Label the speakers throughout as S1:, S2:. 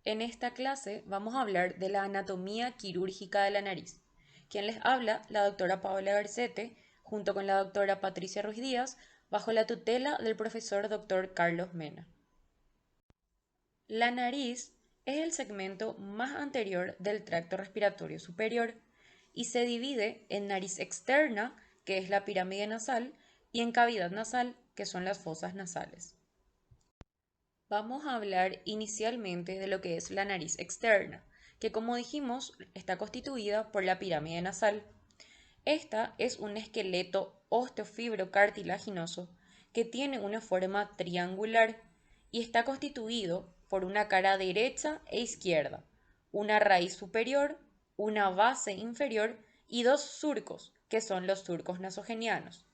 S1: En esta clase vamos a hablar de la anatomía quirúrgica de la nariz. Quien les habla, la doctora Paola Garcete, junto con la doctora Patricia Ruiz Díaz, bajo la tutela del profesor doctor Carlos Mena. La nariz es el segmento más anterior del tracto respiratorio superior y se divide en nariz externa, que es la pirámide nasal, y en cavidad nasal, que son las fosas nasales. Vamos a hablar inicialmente de lo que es la nariz externa, que como dijimos está constituida por la pirámide nasal. Esta es un esqueleto osteofibrocartilaginoso que tiene una forma triangular y está constituido por una cara derecha e izquierda, una raíz superior, una base inferior y dos surcos, que son los surcos nasogenianos.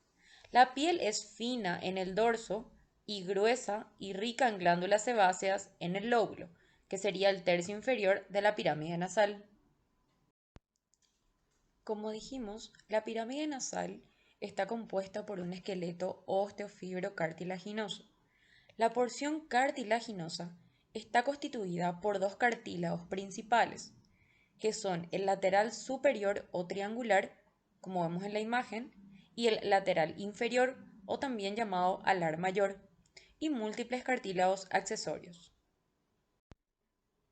S1: La piel es fina en el dorso y gruesa y rica en glándulas sebáceas en el lóbulo, que sería el tercio inferior de la pirámide nasal. Como dijimos, la pirámide nasal está compuesta por un esqueleto osteofibrocartilaginoso. La porción cartilaginosa está constituida por dos cartílagos principales, que son el lateral superior o triangular, como vemos en la imagen, y el lateral inferior, o también llamado alar mayor, y múltiples cartílagos accesorios.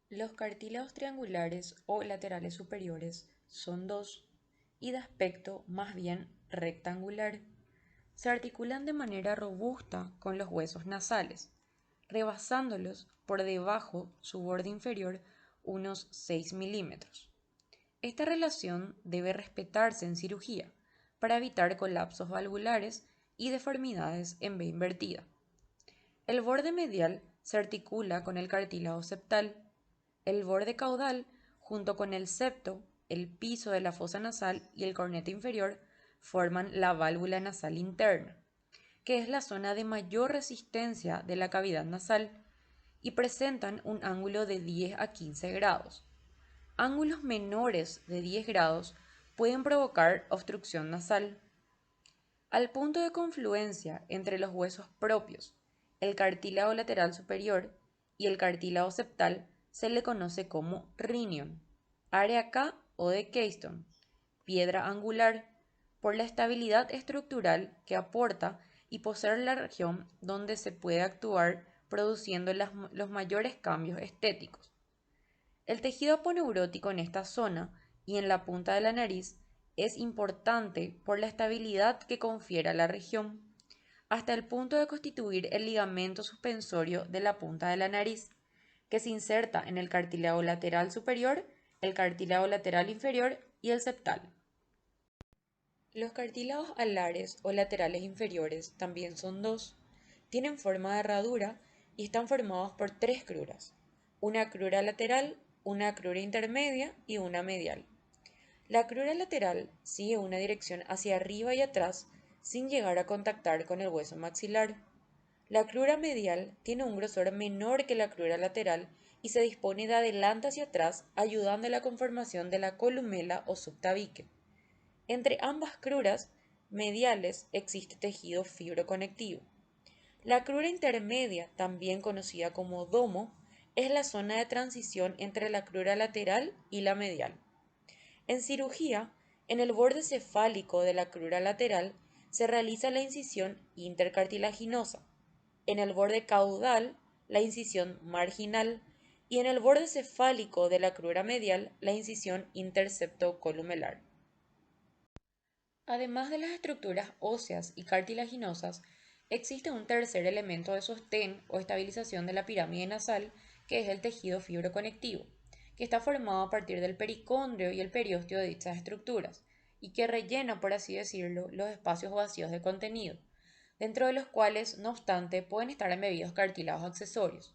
S1: Los cartílagos triangulares o laterales superiores son dos y de aspecto más bien rectangular. Se articulan de manera robusta con los huesos nasales, rebasándolos por debajo su borde inferior unos 6 milímetros. Esta relación debe respetarse en cirugía para evitar colapsos valvulares y deformidades en V invertida. El borde medial se articula con el cartílago septal. El borde caudal, junto con el septo, el piso de la fosa nasal y el cornete inferior, forman la válvula nasal interna, que es la zona de mayor resistencia de la cavidad nasal, y presentan un ángulo de 10 a 15 grados. Ángulos menores de 10 grados pueden provocar obstrucción nasal. Al punto de confluencia entre los huesos propios, el cartílago lateral superior y el cartílago septal se le conoce como rinion, área K o de Keystone, piedra angular, por la estabilidad estructural que aporta y por ser la región donde se puede actuar produciendo los mayores cambios estéticos. El tejido aponeurótico en esta zona y en la punta de la nariz es importante por la estabilidad que confiere a la región, hasta el punto de constituir el ligamento suspensorio de la punta de la nariz, que se inserta en el cartílago lateral superior, el cartílago lateral inferior y el septal. Los cartílagos alares o laterales inferiores también son dos. Tienen forma de herradura y están formados por tres cruras, una crura lateral, una crura intermedia y una medial. La crura lateral sigue una dirección hacia arriba y atrás sin llegar a contactar con el hueso maxilar. La crura medial tiene un grosor menor que la crura lateral y se dispone de adelante hacia atrás, ayudando a la conformación de la columela o subtabique. Entre ambas cruras mediales existe tejido fibroconectivo. La crura intermedia, también conocida como domo, es la zona de transición entre la crura lateral y la medial. En cirugía, en el borde cefálico de la crura lateral se realiza la incisión intercartilaginosa, en el borde caudal la incisión marginal y en el borde cefálico de la crura medial la incisión intersepto-columelar. Además de las estructuras óseas y cartilaginosas, existe un tercer elemento de sostén o estabilización de la pirámide nasal, que es el tejido fibroconectivo, que está formado a partir del pericondrio y el periósteo de dichas estructuras, y que rellena, por así decirlo, los espacios vacíos de contenido, dentro de los cuales, no obstante, pueden estar embebidos cartílagos accesorios.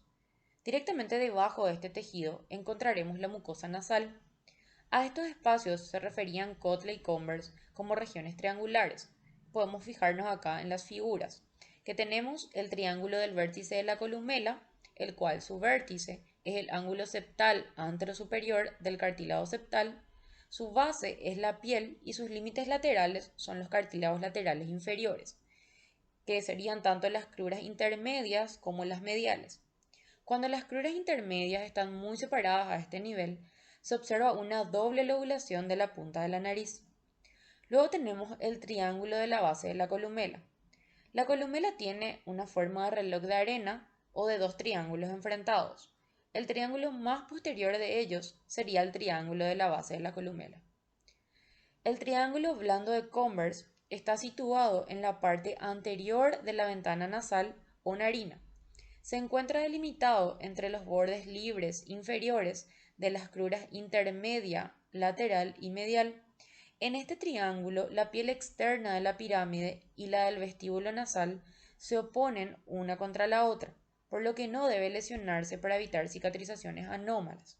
S1: Directamente debajo de este tejido encontraremos la mucosa nasal. A estos espacios se referían Kotle y Converse como regiones triangulares. Podemos fijarnos acá en las figuras, que tenemos el triángulo del vértice de la columela, el cual su vértice es el ángulo septal anterosuperior del cartílago septal, su base es la piel y sus límites laterales son los cartílagos laterales inferiores, que serían tanto las cruras intermedias como las mediales. Cuando las cruras intermedias están muy separadas a este nivel, se observa una doble lobulación de la punta de la nariz. Luego tenemos el triángulo de la base de la columela. La columela tiene una forma de reloj de arena o de dos triángulos enfrentados. El triángulo más posterior de ellos sería el triángulo de la base de la columela. El triángulo blando de Converse está situado en la parte anterior de la ventana nasal o narina. Se encuentra delimitado entre los bordes libres inferiores de las cruras intermedia, lateral y medial. En este triángulo, la piel externa de la pirámide y la del vestíbulo nasal se oponen una contra la otra, por lo que no debe lesionarse para evitar cicatrizaciones anómalas.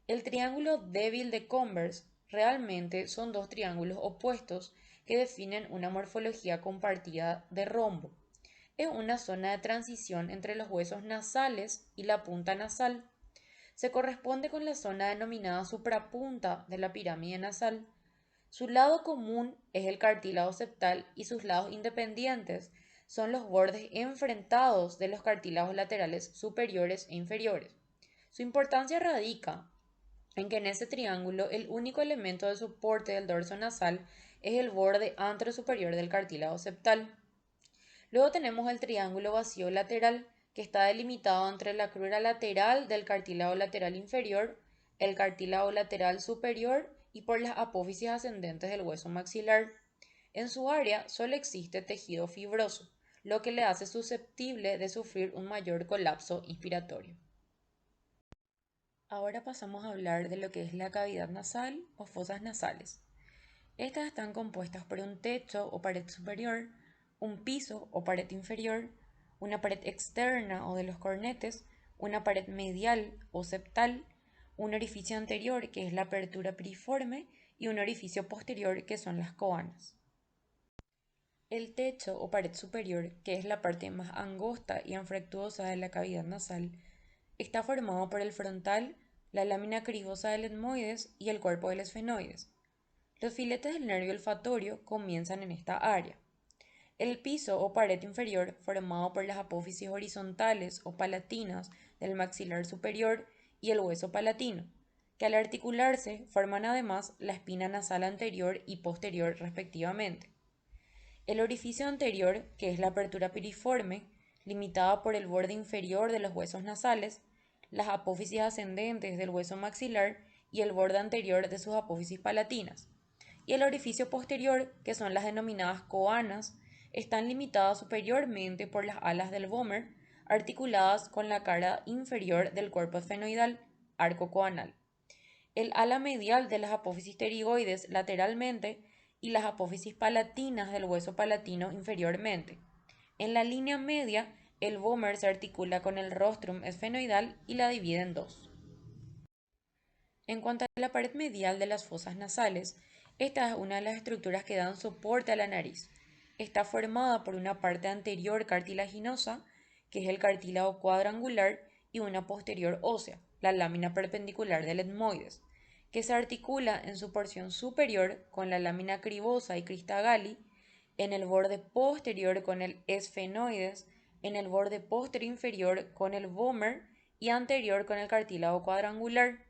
S1: El triángulo débil de Converse realmente son dos triángulos opuestos que definen una morfología compartida de rombo. Es una zona de transición entre los huesos nasales y la punta nasal. Se corresponde con la zona denominada suprapunta de la pirámide nasal. Su lado común es el cartílago septal y sus lados independientes son los bordes enfrentados de los cartílagos laterales superiores e inferiores. Su importancia radica en que en ese triángulo el único elemento de soporte del dorso nasal es el borde anterosuperior del cartílago septal. Luego tenemos el triángulo vacío lateral, que está delimitado entre la crura lateral del cartílago lateral inferior, el cartílago lateral superior y por las apófisis ascendentes del hueso maxilar. En su área solo existe tejido fibroso, lo que le hace susceptible de sufrir un mayor colapso inspiratorio. Ahora pasamos a hablar de lo que es la cavidad nasal o fosas nasales. Estas están compuestas por un techo o pared superior, un piso o pared inferior, una pared externa o de los cornetes, una pared medial o septal, un orificio anterior que es la apertura piriforme y un orificio posterior que son las coanas. El techo o pared superior, que es la parte más angosta y anfractuosa de la cavidad nasal, está formado por el frontal, la lámina cribosa del etmoides y el cuerpo del esfenoides. Los filetes del nervio olfatorio comienzan en esta área. El piso o pared inferior, formado por las apófisis horizontales o palatinas del maxilar superior y el hueso palatino, que al articularse forman además la espina nasal anterior y posterior respectivamente. El orificio anterior, que es la apertura piriforme, limitada por el borde inferior de los huesos nasales, las apófisis ascendentes del hueso maxilar y el borde anterior de sus apófisis palatinas. Y el orificio posterior, que son las denominadas coanas, están limitadas superiormente por las alas del vómer, articuladas con la cara inferior del cuerpo esfenoidal, arco coanal. El ala medial de las apófisis pterigoides lateralmente y las apófisis palatinas del hueso palatino inferiormente. En la línea media, el vómer se articula con el rostrum esfenoidal y la divide en dos. En cuanto a la pared medial de las fosas nasales, esta es una de las estructuras que dan soporte a la nariz. Está formada por una parte anterior cartilaginosa, que es el cartílago cuadrangular, y una posterior ósea, la lámina perpendicular del etmoides, que se articula en su porción superior con la lámina cribosa y cristagali, en el borde posterior con el esfenoides, en el borde posterior inferior con el vómer y anterior con el cartílago cuadrangular.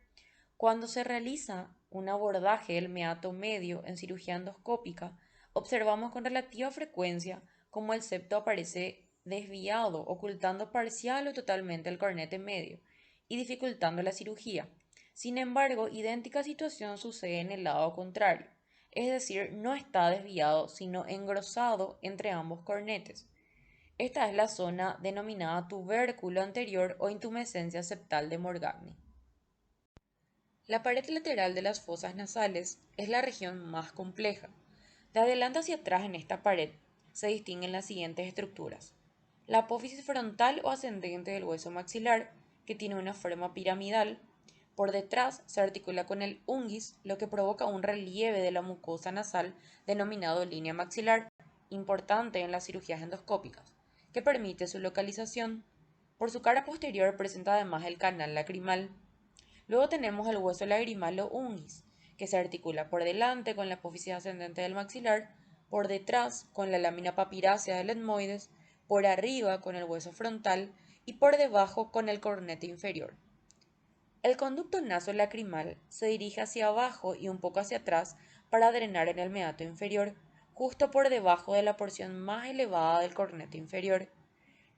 S1: Cuando se realiza un abordaje del meato medio en cirugía endoscópica, observamos con relativa frecuencia cómo el septo aparece desviado, ocultando parcial o totalmente el cornete medio y dificultando la cirugía. Sin embargo, idéntica situación sucede en el lado contrario, es decir, no está desviado, sino engrosado entre ambos cornetes. Esta es la zona denominada tubérculo anterior o intumescencia septal de Morgagni. La pared lateral de las fosas nasales es la región más compleja. De adelante hacia atrás en esta pared se distinguen las siguientes estructuras. La apófisis frontal o ascendente del hueso maxilar, que tiene una forma piramidal. Por detrás se articula con el ungis, lo que provoca un relieve de la mucosa nasal denominado línea maxilar, importante en las cirugías endoscópicas, que permite su localización. Por su cara posterior presenta además el canal lacrimal. Luego tenemos el hueso lagrimal o ungis, que se articula por delante con la apófisis ascendente del maxilar, por detrás con la lámina papirácea del etmoides, por arriba con el hueso frontal y por debajo con el cornete inferior. El conducto nasolacrimal se dirige hacia abajo y un poco hacia atrás para drenar en el meato inferior, justo por debajo de la porción más elevada del cornete inferior.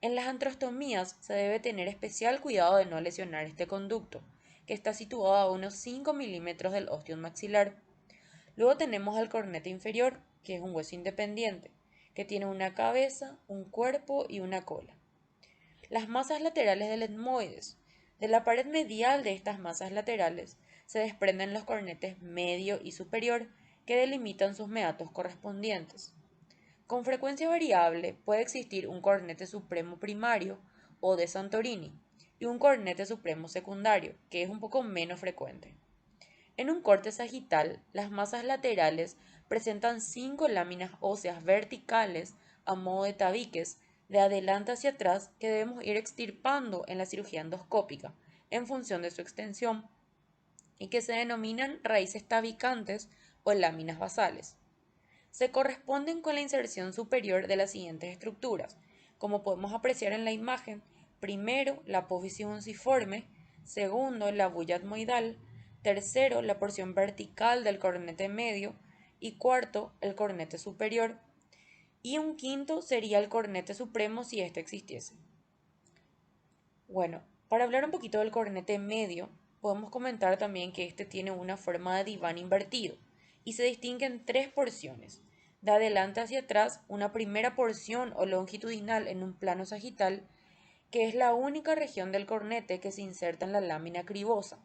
S1: En las antrostomías se debe tener especial cuidado de no lesionar este conducto, que está situado a unos 5 milímetros del ostium maxilar. Luego tenemos el cornete inferior, que es un hueso independiente, que tiene una cabeza, un cuerpo y una cola. Las masas laterales del etmoides. De la pared medial de estas masas laterales se desprenden los cornetes medio y superior, que delimitan sus meatos correspondientes. Con frecuencia variable puede existir un cornete supremo primario o de Santorini y un cornete supremo secundario, que es un poco menos frecuente. En un corte sagital, las masas laterales presentan 5 láminas óseas verticales a modo de tabiques de adelante hacia atrás que debemos ir extirpando en la cirugía endoscópica en función de su extensión y que se denominan raíces tabicantes o láminas basales. Se corresponden con la inserción superior de las siguientes estructuras, como podemos apreciar en la imagen: primero, la apófisis unciforme; segundo, la bulla etmoidal; tercero, la porción vertical del cornete medio; y cuarto, el cornete superior; y un quinto sería el cornete supremo si éste existiese. Bueno, para hablar un poquito del cornete medio, podemos comentar también que este tiene una forma de diván invertido y se distingue en 3 porciones. De adelante hacia atrás, una primera porción o longitudinal en un plano sagital, que es la única región del cornete que se inserta en la lámina cribosa.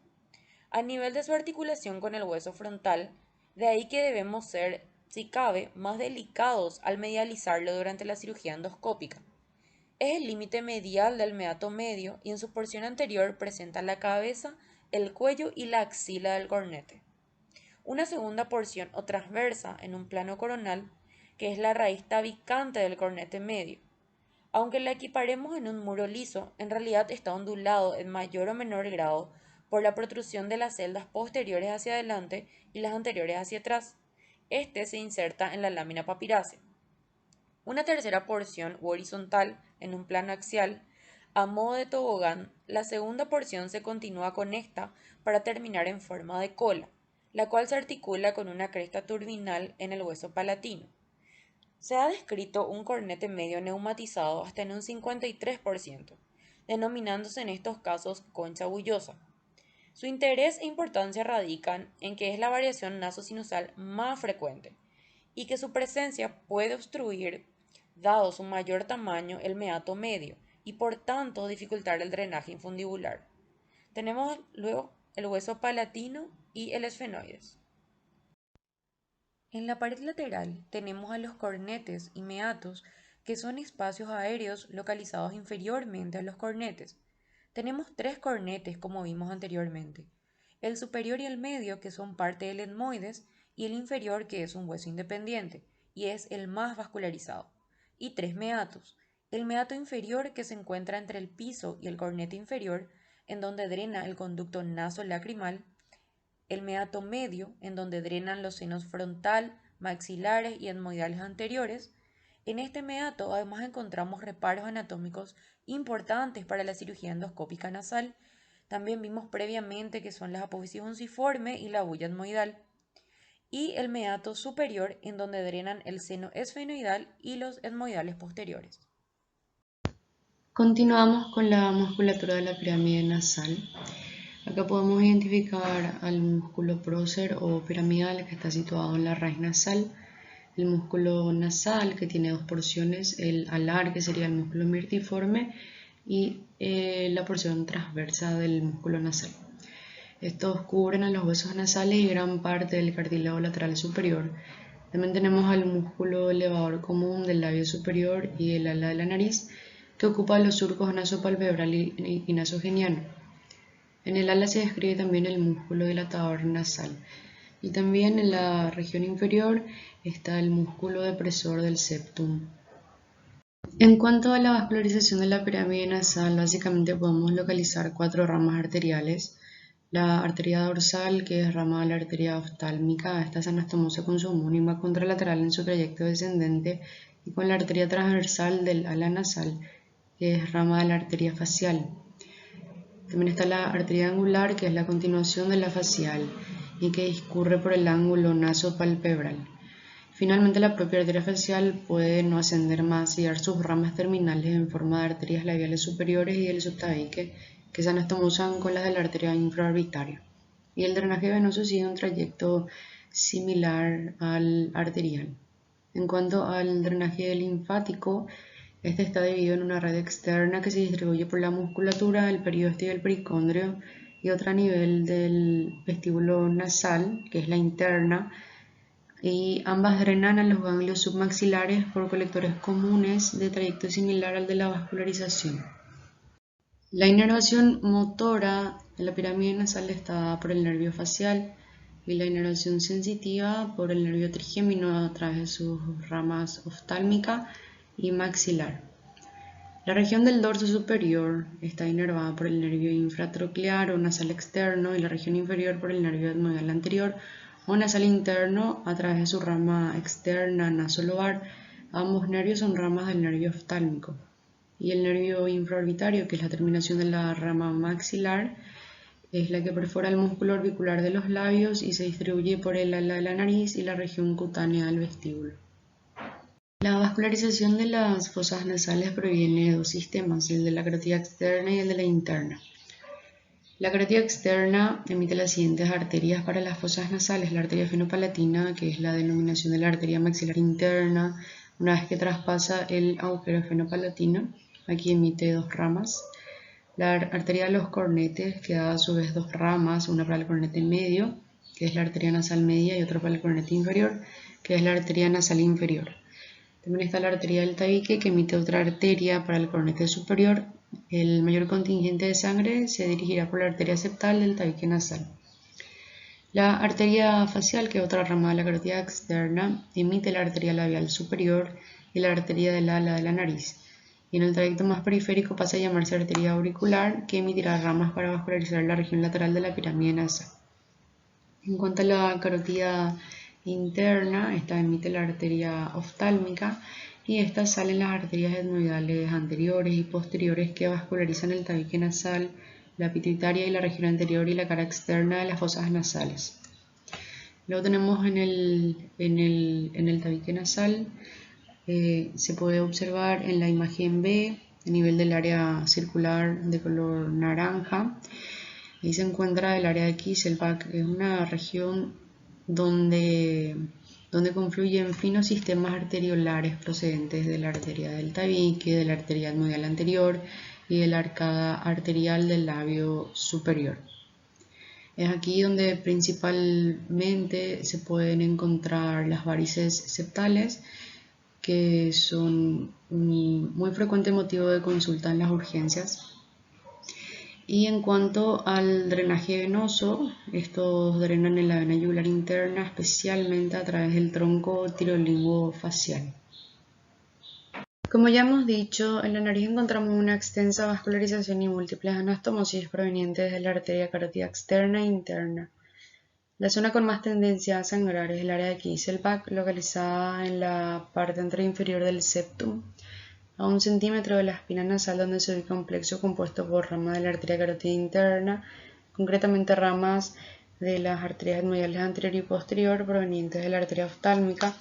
S1: A nivel de su articulación con el hueso frontal, de ahí que debemos ser, si cabe, más delicados al medializarlo durante la cirugía endoscópica. Es el límite medial del meato medio y en su porción anterior presenta la cabeza, el cuello y la axila del cornete. Una segunda porción o transversa en un plano coronal, que es la raíz tabicante del cornete medio. Aunque la equiparemos en un muro liso, en realidad está ondulado en mayor o menor grado por la protrusión de las celdas posteriores hacia adelante y las anteriores hacia atrás. Este se inserta en la lámina papirácea. Una tercera porción u horizontal en un plano axial, a modo de tobogán. La segunda porción se continúa con esta para terminar en forma de cola, la cual se articula con una cresta turbinal en el hueso palatino. Se ha descrito un cornete medio neumatizado hasta en un 53%, denominándose en estos casos concha bullosa. Su interés e importancia radican en que es la variación nasosinusal más frecuente y que su presencia puede obstruir, dado su mayor tamaño, el meato medio y por tanto dificultar el drenaje infundibular. Tenemos luego el hueso palatino y el esfenoides. En la pared lateral tenemos a los cornetes y meatos, que son espacios aéreos localizados inferiormente a los cornetes. Tenemos 3 cornetes como vimos anteriormente: el superior y el medio, que son parte del etmoides, y el inferior, que es un hueso independiente y es el más vascularizado, y 3 meatos: el meato inferior, que se encuentra entre el piso y el cornete inferior, en donde drena el conducto nasolacrimal; el meato medio, en donde drenan los senos frontal, maxilares y etmoidales anteriores. En este meato además encontramos reparos anatómicos importantes para la cirugía endoscópica nasal. También vimos previamente que son las apófisis unciforme y la bulla etmoidal. Y el meato superior, en donde drenan el seno esfenoidal y los etmoidales posteriores.
S2: Continuamos con la musculatura de la pirámide nasal. Acá podemos identificar al músculo prócer o piramidal, que está situado en la raíz nasal, el músculo nasal, que tiene 2 porciones, el alar, que sería el músculo mirtiforme, y la porción transversa del músculo nasal. Estos cubren a los huesos nasales y gran parte del cartílago lateral superior. También tenemos al músculo elevador común del labio superior y el ala de la nariz, que ocupa los surcos nasopalpebral y nasogeniano. En el ala se describe también el músculo dilatador nasal. Y también en la región inferior está el músculo depresor del septum. En cuanto a la vascularización de la pirámide nasal, básicamente podemos localizar 4 ramas arteriales. La arteria dorsal, que es rama de la arteria oftálmica, esta se anastomosa con su homónima contralateral en su trayecto descendente, y con la arteria transversal del ala nasal, es rama de la arteria facial. También está la arteria angular, que es la continuación de la facial y que discurre por el ángulo nasopalpebral. Finalmente, la propia arteria facial puede no ascender más y dar sus ramas terminales en forma de arterias labiales superiores y del subtabique, que se anastomosan con las de la arteria infraorbitaria. Y el drenaje venoso sigue un trayecto similar al arterial. En cuanto al drenaje linfático, este está dividido en una red externa que se distribuye por la musculatura, el periósteo y el pericondrio, y otra a nivel del vestíbulo nasal, que es la interna, y ambas drenan a los ganglios submaxilares por colectores comunes de trayecto similar al de la vascularización. La inervación motora de la pirámide nasal está dada por el nervio facial y la inervación sensitiva por el nervio trigémino a través de sus ramas oftálmica y maxilar. La región del dorso superior está inervada por el nervio infratroclear o nasal externo y la región inferior por el nervio etmoidal anterior o nasal interno a través de su rama externa nasolobar. Ambos nervios son ramas del nervio oftálmico. Y el nervio infraorbitario, que es la terminación de la rama maxilar, es la que perfora el músculo orbicular de los labios y se distribuye por el ala de la nariz y la región cutánea del vestíbulo. La vascularización de las fosas nasales proviene de dos sistemas, el de la carótida externa y el de la interna. La carótida externa emite las siguientes arterias para las fosas nasales: la arteria fenopalatina, que es la denominación de la arteria maxilar interna, una vez que traspasa el agujero fenopalatino, aquí emite dos ramas. La arteria de los cornetes, que da a su vez dos ramas, una para el cornete medio, que es la arteria nasal media, y otra para el cornete inferior, que es la arteria nasal inferior. También está la arteria del tabique, que emite otra arteria para el cornete superior. El mayor contingente de sangre se dirigirá por la arteria septal del tabique nasal. La arteria facial, que es otra rama de la carótida externa, emite la arteria labial superior y la arteria del ala de la nariz. Y en el trayecto más periférico pasa a llamarse arteria auricular, que emitirá ramas para vascularizar la región lateral de la pirámide nasal. En cuanto a la carótida interna, esta emite la arteria oftálmica y estas salen las arterias etmoidales anteriores y posteriores que vascularizan el tabique nasal, la pituitaria y la región anterior y la cara externa de las fosas nasales. Luego tenemos en el tabique nasal, se puede observar en la imagen B, a nivel del área circular de color naranja. Ahí se encuentra el área de Kieselbach, es una región donde confluyen finos sistemas arteriolares procedentes de la arteria del tabique, de la arteria etmoidal anterior y de la arcada arterial del labio superior. Es aquí donde principalmente se pueden encontrar las varices septales, que son un muy frecuente motivo de consulta en las urgencias. Y en cuanto al drenaje venoso, estos drenan en la vena yugular interna, especialmente a través del tronco tirolinguofacial. Como ya hemos dicho, en la nariz encontramos una extensa vascularización y múltiples anastomosis provenientes de la arteria carótida externa e interna. La zona con más tendencia a sangrar es el área de Kieselbach, localizada en la parte anteroinferior del septum, a 1 centímetro de la espina nasal, donde se ubica un plexo compuesto por ramas de la arteria carótida interna, concretamente ramas de las arterias etmoidales anterior y posterior provenientes de la arteria oftálmica,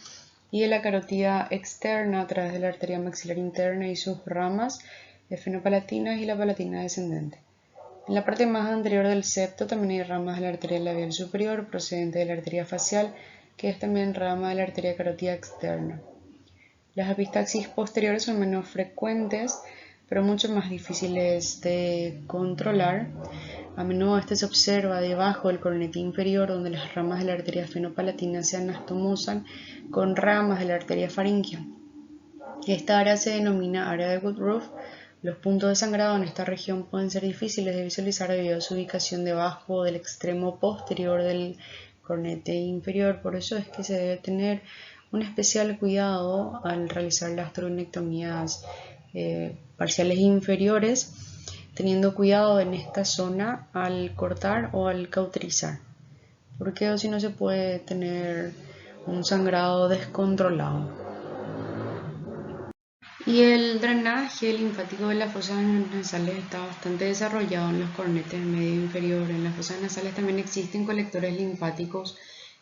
S2: y de la carótida externa a través de la arteria maxilar interna y sus ramas fenopalatinas y la palatina descendente. En la parte más anterior del septo también hay ramas de la arteria labial superior procedente de la arteria facial, que es también rama de la arteria carótida externa. Las epistaxis posteriores son menos frecuentes, pero mucho más difíciles de controlar. A menudo este se observa debajo del cornete inferior, donde las ramas de la arteria fenopalatina se anastomosan con ramas de la arteria faríngea. Esta área se denomina área de Woodruff. Los puntos de sangrado en esta región pueden ser difíciles de visualizar debido a su ubicación debajo del extremo posterior del cornete inferior. Por eso es que se debe tener un especial cuidado al realizar las toronectomías parciales inferiores, teniendo cuidado en esta zona al cortar o al cauterizar, porque si no se puede tener un sangrado descontrolado. Y el drenaje linfático de las fosas nasales está bastante desarrollado en los cornetes medio e inferior. En las fosas nasales también existen colectores linfáticos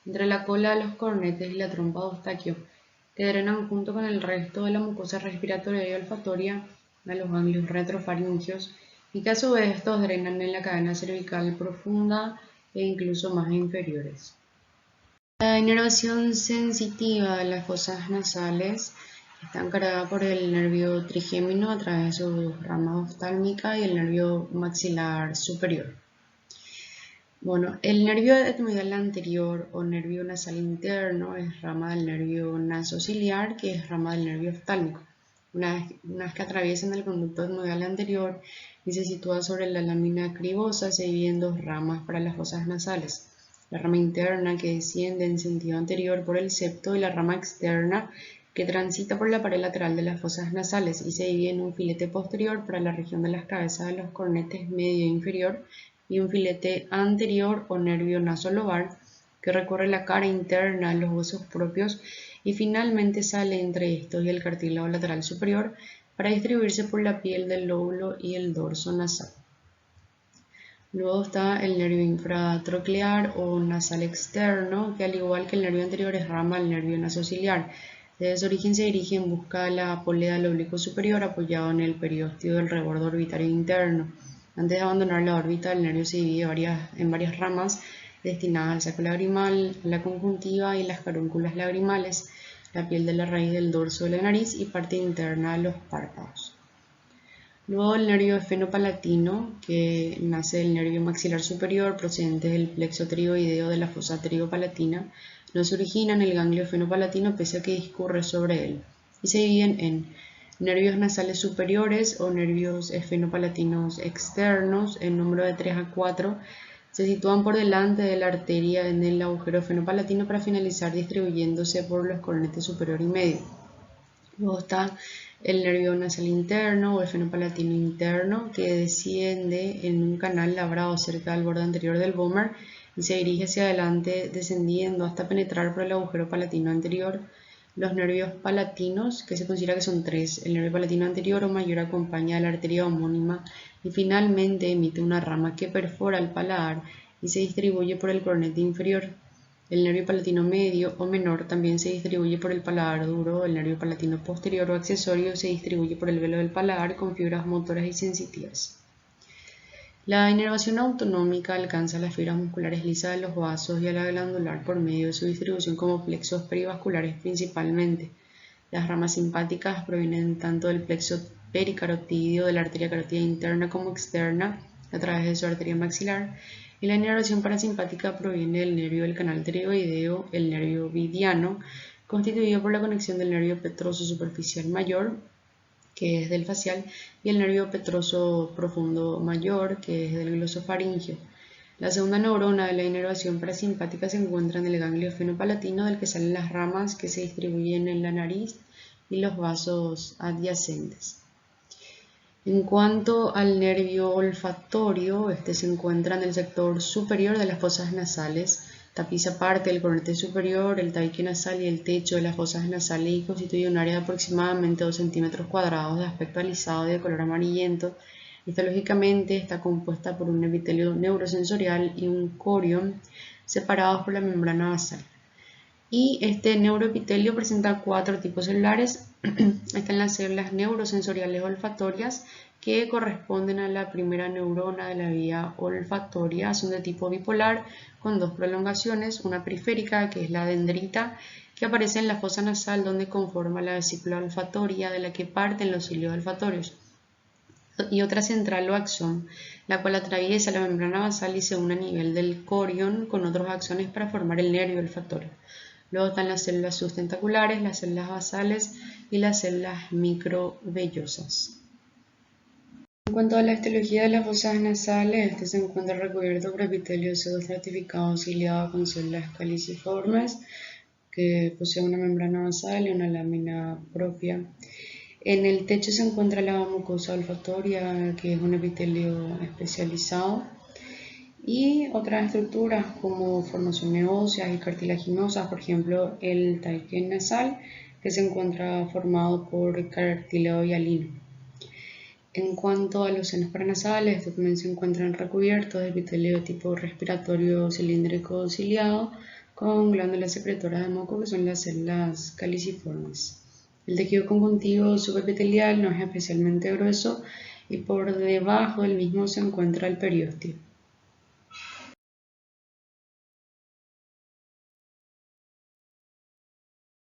S2: entre la cola de los cornetes y la trompa de Eustaquio, que drenan junto con el resto de la mucosa respiratoria y olfatoria a los ganglios retrofaringios y que a su vez estos drenan en la cadena cervical profunda e incluso más inferiores. La inervación sensitiva de las fosas nasales está encargada por el nervio trigémino a través de su rama oftálmica y el nervio maxilar superior. Bueno, el nervio etmoidal anterior o nervio nasal interno es rama del nervio nasociliar, que es rama del nervio oftálmico. Una vez que atraviesan el conducto etmoidal anterior y se sitúa sobre la lámina cribosa, se dividen dos ramas para las fosas nasales. La rama interna que desciende en sentido anterior por el septo y la rama externa que transita por la pared lateral de las fosas nasales y se divide en un filete posterior para la región de las cabezas de los cornetes medio e inferior y un filete anterior o nervio nasolobar que recorre la cara interna de los huesos propios y finalmente sale entre estos y el cartílago lateral superior para distribuirse por la piel del lóbulo y el dorso nasal. Luego está el nervio infratroclear o nasal externo, que al igual que el nervio anterior es rama del nervio nasociliar. Desde su origen se dirige en busca de la polea del oblicuo superior apoyado en el periósteo del rebordo orbitario interno. Antes de abandonar la órbita, el nervio se divide en varias ramas destinadas al saco lagrimal, la conjuntiva y las carúnculas lagrimales, la piel de la raíz del dorso de la nariz y parte interna de los párpados. Luego el nervio esfenopalatino, que nace del nervio maxilar superior procedente del plexo pterigoideo de la fosa pterigopalatina, no se origina en el ganglio esfenopalatino pese a que discurre sobre él, y se dividen en nervios nasales superiores o nervios esfenopalatinos externos en número de 3 a 4, se sitúan por delante de la arteria en el agujero esfenopalatino para finalizar distribuyéndose por los cornetes superior y medio. Luego está el nervio nasal interno o esfenopalatino interno que desciende en un canal labrado cerca del borde anterior del vómer y se dirige hacia adelante descendiendo hasta penetrar por el agujero palatino anterior. Los nervios palatinos, que se considera que son tres, el nervio palatino anterior o mayor acompaña a la arteria homónima y finalmente emite una rama que perfora el paladar y se distribuye por el cornete inferior. El nervio palatino medio o menor también se distribuye por el paladar duro. El nervio palatino posterior o accesorio se distribuye por el velo del paladar con fibras motoras y sensitivas. La inervación autonómica alcanza las fibras musculares lisas de los vasos y a la glandular por medio de su distribución como plexos perivasculares principalmente. Las ramas simpáticas provienen tanto del plexo pericarotídeo de la arteria carótida interna como externa a través de su arteria maxilar, y la inervación parasimpática proviene del nervio del canal pterigoideo, el nervio vidiano, constituido por la conexión del nervio petroso superficial mayor, que es del facial, y el nervio petroso profundo mayor, que es del glosofaringeo. La segunda neurona de la inervación parasimpática se encuentra en el ganglio esfenopalatino, del que salen las ramas que se distribuyen en la nariz y los vasos adyacentes. En cuanto al nervio olfatorio, este se encuentra en el sector superior de las fosas nasales, tapiza parte del cornete superior, el tabique nasal y el techo de las fosas nasales y constituye un área de aproximadamente 2 centímetros cuadrados de aspecto alisado y de color amarillento. Histológicamente está compuesta por un epitelio neurosensorial y un corión separados por la membrana basal. Y este neuroepitelio presenta 4 tipos celulares. Están las células neurosensoriales olfatorias, que corresponden a la primera neurona de la vía olfatoria. Son de tipo bipolar, con 2 prolongaciones, una periférica, que es la dendrita, que aparece en la fosa nasal donde conforma la vesícula olfatoria de la que parten los cilios olfatorios, y otra central o axón, la cual atraviesa la membrana basal y se une a nivel del corión con otros axones para formar el nervio olfatorio. Luego están las células sustentaculares, las células basales y las células microvellosas. En cuanto a la histología de las fosas nasales, este se encuentra recubierto por epitelio pseudoestratificado ciliado con células caliciformes que posee una membrana basal y una lámina propia. En el techo se encuentra la mucosa olfatoria, que es un epitelio especializado, y otras estructuras como formaciones óseas y cartilaginosas, por ejemplo el tabique nasal que se encuentra formado por cartílago hialino. En cuanto a los senos paranasales, estos también se encuentran recubiertos de epitelio tipo respiratorio cilíndrico ciliado con glándulas secretoras de moco que son las células caliciformes. El tejido conjuntivo subepitelial no es especialmente grueso y por debajo del mismo se encuentra el periósteo.